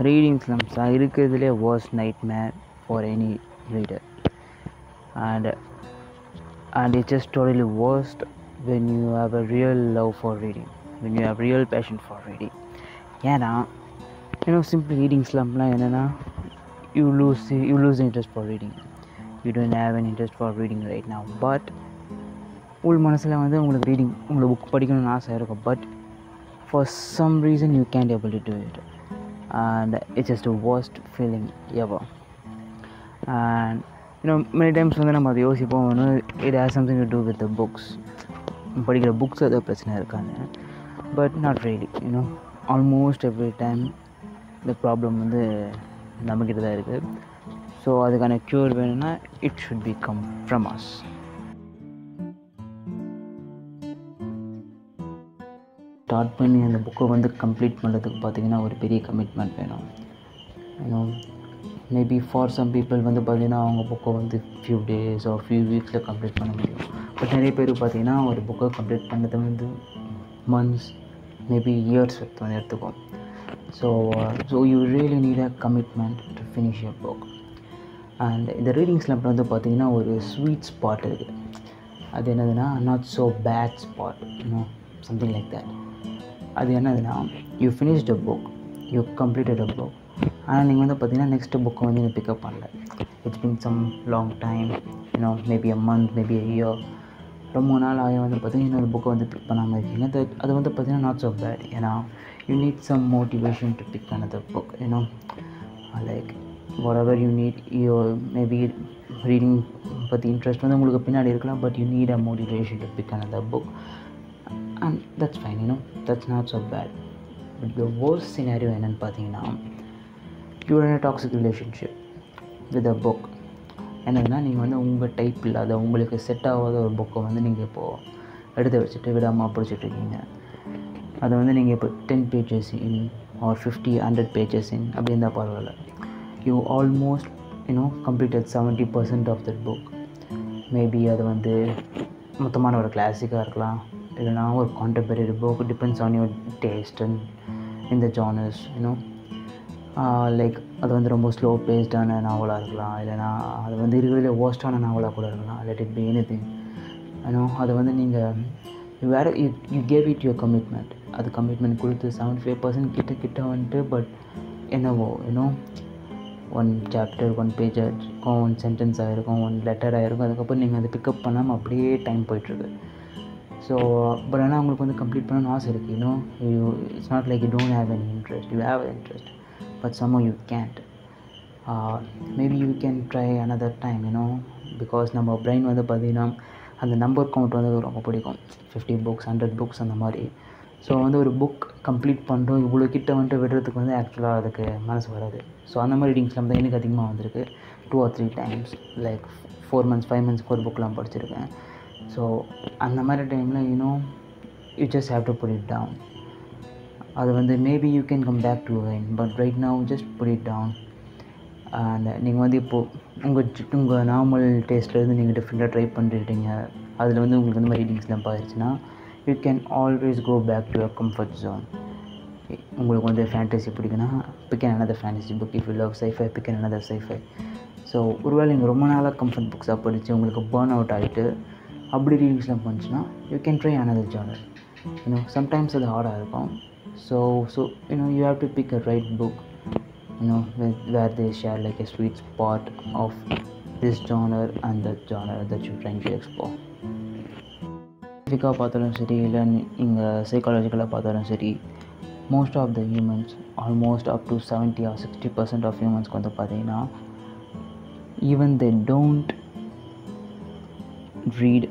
Reading ஸ்லம்ப்ஸ் தான் இருக்கிறதுலே worst nightmare for any reader, and it's just totally worst when you have a real love for reading, when you have real passion for reading. ஏன்னா simply reading slumpலாம் என்னென்னா you lose the interest for reading. You don't have an interest for reading right now, but உள் மனசில் உங்களுக்கு reading உங்களுக்கு book படிக்கணும்னு ஆசை இருக்கும், but for some reason you can't able to do it, and it's just the worst feeling ever. And many times நம்ம அதை யோசிப்போம், it has something to do with the books, படிக்கிற புக்ஸ் ஏதோ பிரச்சனை இருக்கான்னு, but not really. Almost every time இந்த problem நம்மக்கிட்ட தான் இருக்குது. ஸோ அதுக்கான க்யூர் வேணும்னா it should be come from us. Start பண்ணி அந்த புக்கை கம்ப்ளீட் பண்ணுறதுக்கு பார்த்திங்கன்னா ஒரு பெரிய கமிட்மெண்ட் வேணும். மேபி ஃபார் சம் பீப்புள் பார்த்திங்கன்னா அவங்க புக்கை ஃபியூ டேஸ் ஆர் ஃபியூ வீக்ஸில் கம்ப்ளீட் பண்ண முடியும். பட் நிறைய பேர் பார்த்திங்கன்னா ஒரு புக்கை கம்ப்ளீட் பண்ணது மந்த்ஸ், மேபி இயர்ஸ் எடுத்துக்கும். So you really need a commitment to finish your book. And இந்த ரீடிங் ஸ்லம்பில் பார்த்திங்கன்னா ஒரு ஸ்வீட் ஸ்பாட் இருக்குது. அது என்னதுன்னா not so bad spot, something like that. அது என்னதுன்னா you finished a book, you completed a book, ஆனால் நீங்கள் பார்த்தீங்கன்னா நெக்ஸ்ட் புக்கை நீங்கள் பிக்கப் பண்ணல. It's been some long time, maybe a month, maybe a year, ரொம்ப நாள் ஆகி பார்த்தீங்கன்னா இன்னொரு புக்கை பிக் பண்ணாமல் இருக்கீங்க. அது பார்த்தீங்கன்னா நாட் ஸோ பேட். ஏன்னா you need some motivation to pick another book, like whatever you need. you maybe reading பற்றி இன்ட்ரெஸ்ட் உங்களுக்கு பின்னாடி இருக்கலாம், but you need a motivation to pick another book, and that's fine, that's not so bad. But the worst scenario என்னன்னு பார்த்தீங்கன்னா, you are in a toxic relationship with a book. என்னதுன்னா நீங்கள் உங்கள் type இல்லாத, உங்களுக்கு செட் ஆகாத ஒரு புக்கை நீங்கள் இப்போது எடுத்து வச்சுட்டு விடாமல் பிடிச்சிட்ருக்கீங்க. அதை நீங்கள் இப்போ 10 pages in or 50, 100 pages in அப்படி இருந்தால் பரவாயில்ல. you almost completed 70% of that book. Maybe அது மொத்தமான ஒரு கிளாசிக்காக இருக்கலாம், இல்லைனா ஒரு contemporary book, depends on your taste and இந்த ஜானர்ஸ். லைக் அது ரொம்ப ஸ்லோ பேஸ்டான நாவலாக இருக்கலாம், இல்லைனா அது இருக்கிறதுலே worst-ஆன நாவலாக கூட இருக்கலாம். Let it be anything. அதை நீங்கள் you gave it your commitment. அது கமிட்மெண்ட் கொடுத்து 75% கிட்ட பட் என்னவோ ஒன் சாப்டர், ஒன் பேஜ் ஆகிருக்கும், ஒன் சென்டென்ஸ் ஆகிருக்கும், ஒன் லெட்டர் ஆகிருக்கும். அதுக்கப்புறம் நீங்கள் அதை பிக்கப் பண்ணாமல் அப்படியே டைம் போயிட்டுருக்கு. ஸோ பட் ஆனால் உங்களுக்கு கம்ப்ளீட் பண்ணணும்னு ஆசை இருக்குது. It's not like you don't have any interest, you have interest, but somehow you can't. Maybe you can try another time, because நம்ம பிரெயின் பார்த்திங்கன்னா அந்த நம்பர் கவுண்ட் ரொம்ப பிடிக்கும். 50 books, 100 books அந்த மாதிரி. ஸோ ஒரு புக் கம்ப்ளீட் பண்ணுறோம், இவ்வளோ கிட்ட விடுறதுக்கு ஆக்சுவலாக அதுக்கு மனசு வராது. ஸோ அந்த மாதிரி ரீடிங்ஸ்லாம் தான் எனக்கு அதிகமாக வந்திருக்கு. 2 or 3 times, like 4 months, 5 months ஒரு புக்கெலாம் படிச்சிருக்கேன். ஸோ அந்த மாதிரி டைமில் you just have to put it down. அது maybe you can come back to it, but right now just put it down. And நீங்கள் இப்போது உங்கள் நார்மல் டேஸ்ட்லேருந்து நீங்கள் டிஃப்ரெண்ட்டாக ட்ரை பண்ணிட்டீங்க, அதில் உங்களுக்கு இந்த மாதிரி ரீடிங்ஸ்லாம் பார்த்துச்சுன்னா you can always go back to your comfort zone. உங்களுக்கு ஃபேண்டசி பிடிக்குன்னா pick another fantasy book. if you love sci-fi, pick another sci-fi. So ஒருவேளை நீங்கள் ரொம்ப நாளாக கம்ஃபர்ட் புக்ஸாக படித்து உங்களுக்கு பர்ன் அவுட் ஆகிட்டு அப்படி ரீடிங்ஸ்லாம் பண்ணிச்சுன்னா you can try another genre. Sometimes அது ஹார்டாக இருக்கும். So you have to pick a right book, where they share like a sweet spot of this genre and that genre that you're trying to explore. ஃபிசிக்காக பார்த்தாலும் சரி, இல்லை நீங்கள் சைக்காலஜிக்கலாக பார்த்தாலும் சரி, most of the humans, almost up to 70 or 60% of ஹியூமன்ஸ்க்கு பார்த்தீங்கன்னா even they don't read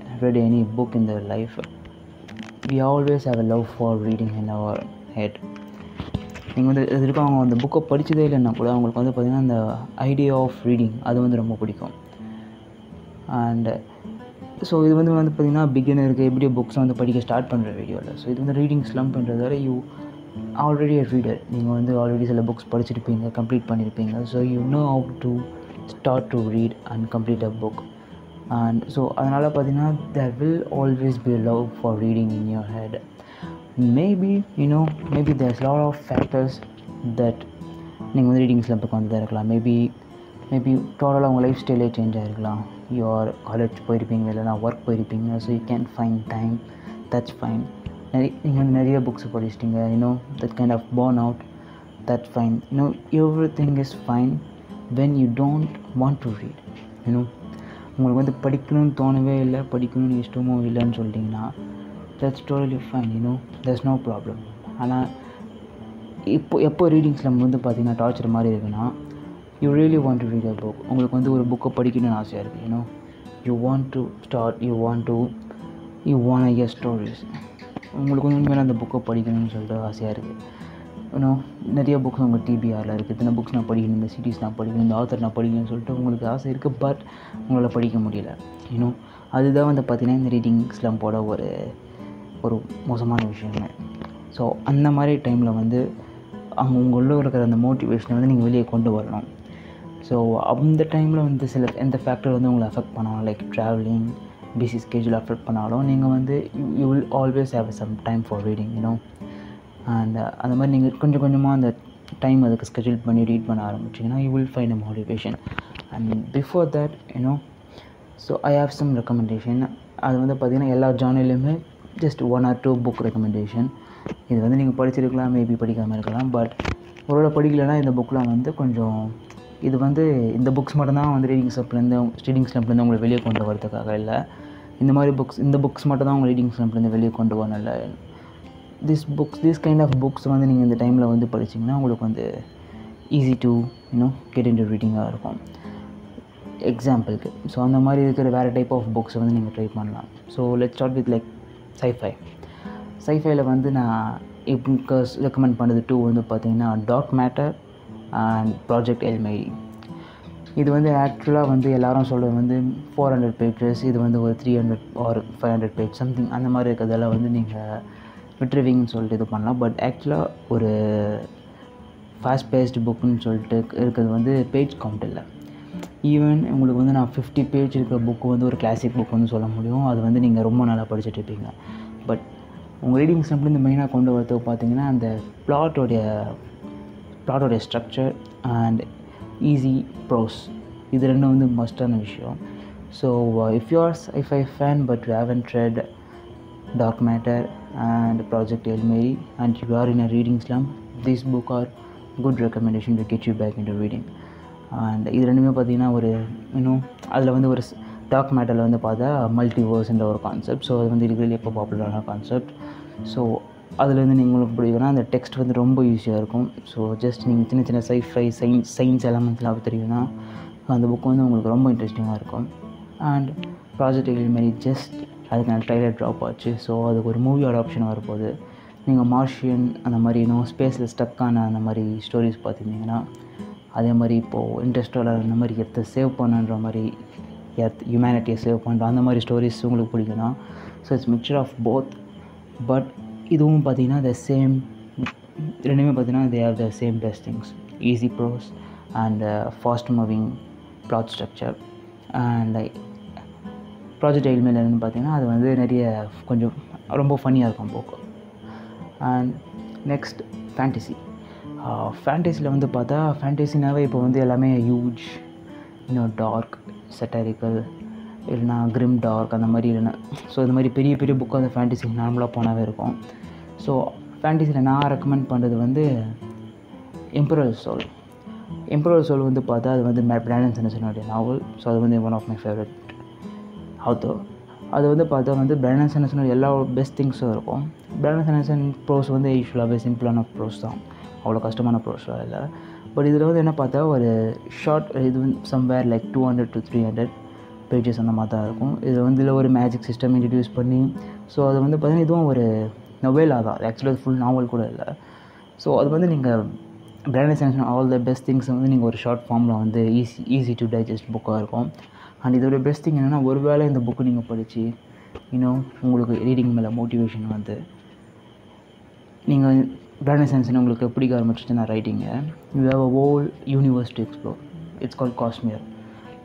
any book in their life, we always have a love for reading in our head. நீங்கள் எதிர்க்க அவங்க அந்த புக்கை படித்ததே இல்லைன்னா கூட அவங்களுக்கு பார்த்திங்கன்னா அந்த ஐடியா ஆஃப் ரீடிங் அது ரொம்ப பிடிக்கும். அண்ட் ஸோ இது பார்த்திங்கன்னா பிகினருக்கு எப்படி புக்ஸ் படிக்க ஸ்டார்ட் பண்ணுற வீடியோவில். ஸோ இது ரீடிங் ஸ்லம்ப்ன்றதால யூ ஆல்ரெடி a reader. நீங்கள் ஆல்ரெடி சில புக்ஸ் படிச்சிருப்பீங்க, கம்ப்ளீட் பண்ணியிருப்பீங்க. So you know how to start to read and complete a book. And so அதனால் பார்த்திங்கன்னா there will always be a love for reading in your head. Maybe maybe there's a lot of factors that நீங்கள் வந்து reading ஸ்லம்புக்கு வந்து தான் இருக்கலாம். Maybe டோட்டலாக உங்கள் லைஃப் ஸ்டைலே சேஞ்ச் ஆகிருக்கலாம். யூஆர் காலேஜ் போயிருப்பீங்க, இல்லைனா ஒர்க் போயிருப்பீங்க. So you can find time, that's fine. நீங்கள் வந்து நிறைய புக்ஸ் படிச்சிட்டிங்க, that kind of burn out, that's fine. Everything is fine when you don't want to read. உங்களுக்கு வந்து படிக்கணும்னு தோணவே இல்லை, படிக்கணும்னு இஷ்டமும் இல்லைன்னு சொல்லிட்டிங்கன்னா that's totally fine. That's no problem. ஆனால் எப்போ ரீடிங் ஸ்லம்ப் வந்து பார்த்திங்கன்னா டார்ச்சர் மாதிரி இருக்குன்னா, you really want to read a book. உங்களுக்கு வந்து ஒரு புக்கை படிக்கணும்னு ஆசையாக இருக்குது. You want to start, you want I here stories. உங்களுக்கு வந்து உண்மையில அந்த புக்கை படிக்கணும்னு சொல்லிட்டு ஆசையாக இருக்குது. நிறைய புக்ஸ் உங்கள் டிபிஆரில் இருக்குது. இத்தனை புக்ஸ் நான் படிக்கணும், இந்த சீரீஸ் நான் படிக்கணும், இந்த ஆத்தர் நான் படிக்கணும்னு சொல்லிட்டு உங்களுக்கு ஆசை இருக்குது. பட் உங்களால் படிக்க முடியல. அதுதான் வந்து பார்த்திங்கன்னா இந்த ரீடிங் ஸ்லம்போட ஒரு மோசமான விஷயமே. ஸோ அந்த மாதிரி டைமில் வந்து உங்களுள்ள இருக்கிற அந்த மோட்டிவேஷனை வந்து நீங்கள் வெளியே கொண்டு வரணும். ஸோ அந்த டைமில் வந்து எந்த ஃபேக்டர் வந்து உங்களை அஃபெக்ட் பண்ணாலும், like travelling, busy schedule affect பண்ணாலும், நீங்கள் வந்து you will always have some time for reading. And அந்த மாதிரி நீங்கள் கொஞ்சம் கொஞ்சமாக அந்த டைம் அதுக்கு ஸ்கெட்யூல் பண்ணி ரீட் பண்ண ஆரம்பிச்சிங்கன்னா you will find a motivation. And before that so I have some recommendation. அது வந்து பார்த்திங்கன்னா எல்லா ஜானர்லையுமே ஜஸ்ட் 1 or 2 புக் ரெக்கமெண்டேஷன். இது வந்து நீங்கள் படிச்சிருக்கலாம், மேபி படிக்காமல் இருக்கலாம். பட் ஒருவேளை படிக்கலைன்னா இந்த புக்கெலாம் வந்து கொஞ்சம் இது வந்து இந்த புக்ஸ் மட்டும்தான் வந்து ரீடிங் ஸ்லம்ப்லேருந்து உங்களை வெளியே கொண்டு வரதுக்காக இல்லை. இந்த புக்ஸ் மட்டும் தான் உங்கள் ரீடிங் ஸ்லம்ப்லேருந்து வெளியே கொண்டு வரணும் இல்லை. திஸ் கைண்ட் ஆஃப் புக்ஸ் வந்து நீங்கள் இந்த டைமில் வந்து படிச்சிங்கன்னா உங்களுக்கு வந்து ஈஸி டு கெட் இன்டு ரீடிங்காக இருக்கும். எக்ஸாம்பிளுக்கு ஸோ அந்த மாதிரி இருக்கிற வேறு டைப் ஆஃப் புக்ஸை வந்து நீங்கள் ட்ரை பண்ணலாம். So let's start with like சைஃபைல வந்து நான் இப்போ ரெக்கமெண்ட் பண்ணது 2 வந்து பார்த்திங்கன்னா dark matter and project Hail Mary. இது வந்து ஆக்சுவலாக வந்து எல்லோரும் சொல்கிறது வந்து 400 பேஜஸ், இது வந்து ஒரு 300 or 500 பேஜ் சம்திங் அந்த மாதிரி இருக்கிறதெல்லாம் வந்து நீங்கள் விட்ருவீங்கன்னு சொல்லிட்டு இது பண்ணலாம். பட் ஆக்சுவலாக ஒரு ஃபாஸ்ட் பேஸ்டு புக்குன்னு சொல்லிட்டு இருக்கிறது வந்து பேஜ் கவுண்ட் இல்லை. ஈவன் உங்களுக்கு வந்து நான் 50 பேஜ் இருக்கிற புக்கு வந்து ஒரு கிளாசிக் புக் வந்து சொல்ல முடியும். அது வந்து நீங்கள் ரொம்ப நல்லா படிச்சுட்டு இருப்பீங்க. பட் உங்கள் ரீடிங் ஸ்லம்ப்லேருந்து மெயினாக கொண்டு வரதுக்கு பார்த்தீங்கன்னா அந்த ப்ளாட்டோடைய ஸ்ட்ரக்சர் அண்ட் ஈஸி ப்ரோஸ், இது ரெண்டும் வந்து மஸ்டான விஷயம். So if you are sci-fi fan but you haven't read Dark Matter and Project Hail Mary and you are in a reading slump, this book are good recommendation to get you back into reading. And இது ரெண்டுமே பார்த்திங்கன்னா ஒரு அதில் வந்து ஒரு dark மேட்டரில் வந்து பார்த்தா மல்டிவர்ஸ்ன்ற ஒரு கான்செப்ட். ஸோ அது வந்து இருக்கிறதுல எப்போ பாப்புலரான கான்செப்ட். ஸோ அதில் வந்து நீங்கள் உங்களுக்கு பிடிக்குன்னா அந்த டெக்ஸ்ட் வந்து ரொம்ப ஈஸியாக இருக்கும். ஸோ ஜஸ்ட் நீங்கள் சின்ன சின்ன sci-fi சயின்ஸ் எலமெண்ட்ஸ்லாம் தெரியும்னா அந்த புக் வந்து உங்களுக்கு ரொம்ப இன்ட்ரெஸ்டிங்காக இருக்கும். And project Hail Mary just அதுக்கான ட்ரைலர் ட்ராப் ஆச்சு. ஸோ அதுக்கு ஒரு மூவி அடாப்ஷன் வரப்போகுது. நீங்கள் மார்ஷியன் அந்த மாதிரி ஸ்பேஸில் ஸ்டக்கான அந்த மாதிரி ஸ்டோரிஸ் பார்த்துருந்தீங்கன்னா, அதே மாதிரி இப்போது இன்ட்ரெஸ்டோட அந்த மாதிரி எர்த்தை சேவ் பண்ணுன்ற மாதிரி ஹியூமனிட்டியை சேவ் பண்ணுற அந்த மாதிரி ஸ்டோரிஸ் உங்களுக்கு பிடிக்குன்னா, so it's mixture of both. But இதுவும் பார்த்திங்கன்னா ரெண்டுமே பார்த்திங்கன்னா they have the same best things, easy prose and fast moving plot structure. And project Hail Mary வந்து பார்த்திங்கன்னா அது வந்து நிறைய கொஞ்சம் ரொம்ப ஃபன்னியாக இருக்கும் புக்கு. அண்ட் நெக்ஸ்ட் ஃபேண்டசியில் வந்து பார்த்தா ஃபேண்டசினாவே இப்போ வந்து எல்லாமே ஹியூஜ் டார்க் செட்டாரிக்கல் இல்லைனா கிரிம் டார்க் அந்த மாதிரி இல்லைனா ஸோ இந்த மாதிரி பெரிய பெரிய புக்கு அந்த ஃபேண்டசி நார்மலாக போனாவே இருக்கும். ஸோ ஃபேண்டசியில் நான் ரெக்கமெண்ட் பண்ணுறது வந்து எம்பரர் சோல் வந்து பார்த்தா அது வந்து பிராண்டன் சாண்டர்சனுடைய நாவல். ஸோ அது வந்து one of my favourite author. அது வந்து பார்த்தா வந்து பிராண்டன் சாண்டர்சனோட எல்லா பெஸ்ட் திங்ஸும் இருக்கும். பிராண்டன் சாண்டர்சன் ப்ரோஸ் வந்து யூஸ்வலாகவே சிம்பிளான ப்ரோஸ் தான், அவ்வளோ கஷ்டமான ப்ரோஸ்லாம் இல்லை. பட் இதில் வந்து என்ன பார்த்தா ஒரு ஷார்ட் இது வந்து சம்வேர் லைக் 200 to 300 பேஜஸ் அந்த மாதிரி தான் இருக்கும். இதில் வந்து இதில் ஒரு மேஜிக் சிஸ்டம் இன்ட்ரடியூஸ் பண்ணி, ஸோ அது வந்து பார்த்திங்கன்னா இதுவும் ஒரு நொவேலாக தான், ஆக்சுவலாக ஃபுல் நாவல் கூட இல்லை. ஸோ அது வந்து நீங்கள் Brandon Sanderson all the best திங்ஸை வந்து நீங்கள் ஒரு ஷார்ட் ஃபார்மில் வந்து ஈஸி டு டைஜஸ்ட் புக்காக இருக்கும். அண்ட் இதோட பெஸ்ட் திங் என்னென்னா, ஒரு வேளை இந்த புக்கு நீங்கள் படித்து உங்களுக்கு ரீடிங் மேலே மோட்டிவேஷன் வந்து நீங்கள் பிராண்டன் சாண்டர்சன் உங்களுக்கு பிடிக்க ஆரம்பிச்சிச்சுன்னா ரைட்டிங்க, you have a whole universe to explore. It's called Cosmere.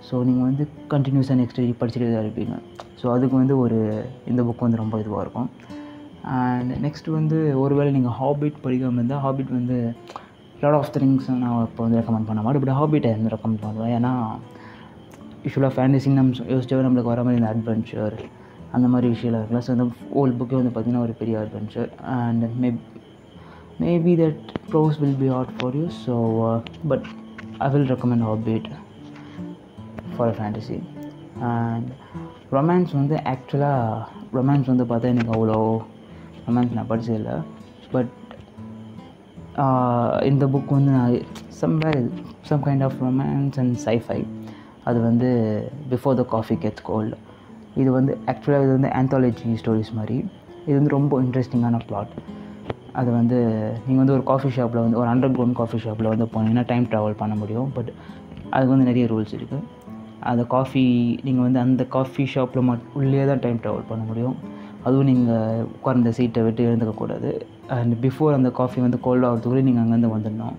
So நீங்கள் வந்து கண்டினியூஸாக நெக்ஸ்ட் படிச்சுட்டே தான் இருப்பீங்க. ஸோ அதுக்கு வந்து இந்த புக் வந்து ரொம்ப இதுவாக இருக்கும். அண்ட் நெக்ஸ்ட் வந்து ஒரு வேளை நீங்கள் ஹாபிட் படிக்காமல் இருந்தால், ஹாபிட் வந்து லாட் ஆஃப் திங்ஸ் நான் இப்போ வந்து ரெக்கமெண்ட் பண்ண மாட்டேன். பட் ஹாபிட்டை வந்து ரெக்கமெண்ட் பண்ணுவேன். ஏன்னா யூஸ்வலாக ஃபேண்டசின்னு நம்ம யோசிச்சாவே நம்மளுக்கு வர மாதிரி இந்த அட்வென்ச்சர் அந்த மாதிரி விஷயம்லாம் இருக்குல்ல. ஸோ அந்த ஹோல் புக்கே வந்து பார்த்திங்கன்னா ஒரு பெரிய adventure. And maybe that prose will be hard for you. So but I will recommend Hobbit for a fantasy. And romance வந்து ஆக்சுவலாக ரொமான்ஸ் வந்து பார்த்தா எனக்கு அவ்வளோ ரொமான்ஸ் நான் படித்ததில்லை. பட் இந்த புக் வந்து நான் some kind of romance and sci-fi. அது வந்து before the coffee gets cold. இது வந்து ஆக்சுவலாக இது வந்து ஆந்தாலஜி ஸ்டோரிஸ் மாதிரி. இது வந்து ரொம்ப இன்ட்ரெஸ்டிங்கான பிளாட். அது வந்து நீங்கள் வந்து ஒரு காஃபி ஷாப்பில் வந்து ஒரு அண்டர் கிரவுண்ட் காஃபி ஷாப்பில் வந்து போனீங்கன்னா டைம் ட்ராவல் பண்ண முடியும். பட் அதுக்கு வந்து நிறைய ரூல்ஸ் இருக்குது. அந்த காஃபி நீங்கள் வந்து அந்த காஃபி ஷாப்பில் உள்ளே தான் டைம் ட்ராவல் பண்ண முடியும். அதுவும் நீங்கள் உட்கார்ந்த சீட்டை விட்டு எழுந்துக்கக்கூடாது. அண்ட் பிஃபோர் அந்த காஃபி வந்து கோல்ட் ஆகிறதுக்குள்ளே நீங்கள் அங்கேருந்து வந்துடணும்.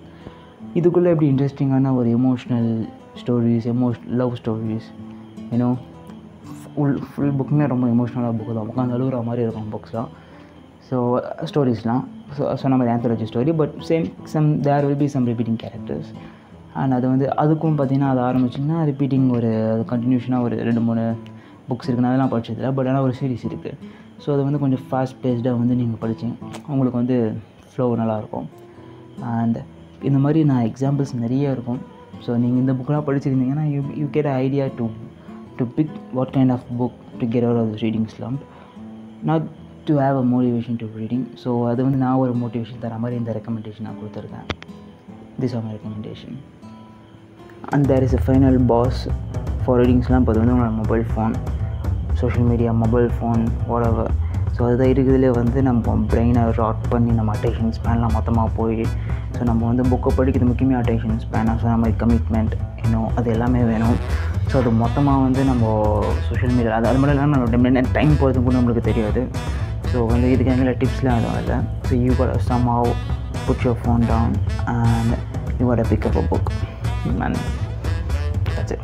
இதுக்குள்ளே எப்படி இன்ட்ரெஸ்டிங்கான ஒரு emotional stories, love stories, you know full புக்குமே ரொம்ப எமோஷ்னலாக புக்கு தான். உட்காந்து அழுகுற மாதிரி இருக்கும் புக்ஸ்லாம். ஸோ ஸ்டோரிஸ்லாம் சொன்ன மாதிரி anthology story. But there will be some repeating characters. And அது வந்து அதுக்கும் பார்த்திங்கன்னா அது ஆரம்பிச்சிங்கன்னா ரிப்பீட்டிங் ஒரு கண்டினியூஷனாக ஒரு 2-3 புக்ஸ் இருக்குன்னு அதெல்லாம் படிச்சதில்லை. பட் ஆனால் ஒரு சீரிஸ் இருக்குது. ஸோ அது வந்து கொஞ்சம் ஃபாஸ்ட் பேஸ்டாக வந்து நீங்கள் படிச்சிங்க உங்களுக்கு வந்து ஃப்ளோ நல்லாயிருக்கும். அண்ட் இந்த மாதிரி நான் எக்ஸாம்பிள்ஸ் நிறைய இருக்கும். ஸோ நீங்கள் இந்த புக்கெலாம் படிச்சிருந்தீங்கன்னா you get a idea to pick what kind of book to get out of the reading slump, not to have a motivation to reading. So அது வந்து நான் ஒரு மோட்டிவேஷன் தர மாதிரி இந்த ரெக்கமெண்டேஷன் நான் கொடுத்துருக்கேன். This are my recommendation. And there is a final boss for ரீடிங்ஸ்லாம். இப்போ அது வந்து உங்களோட mobile phone, social media, mobile phone, whatever. So அதுதான் இருக்கிறதுலே வந்து நம்ம பிரெயினை ராட் பண்ணி நம்ம அட்டென்ஷன் ஸ்பேன்லாம் மொத்தமாக போய் ஸோ நம்ம வந்து புக்கை படிக்கிறது முக்கியமாக அட்டென்ஷன் ஸ்பேனாக சொன்ன மாதிரி கமிட்மெண்ட் இன்னும் அது எல்லாமே வேணும். ஸோ அது மொத்தமாக வந்து நம்ம சோஷியல் மீடியா அது மட்டும் இல்லாமல் நம்ம டைம் போகிறது கூட நம்மளுக்கு தெரியாது. ஸோ வந்து இதுக்கு எங்களை டிப்ஸ்லாம் எதுவும் இல்லை. So you got somehow put your phone down and you got to pick up a book and that's it.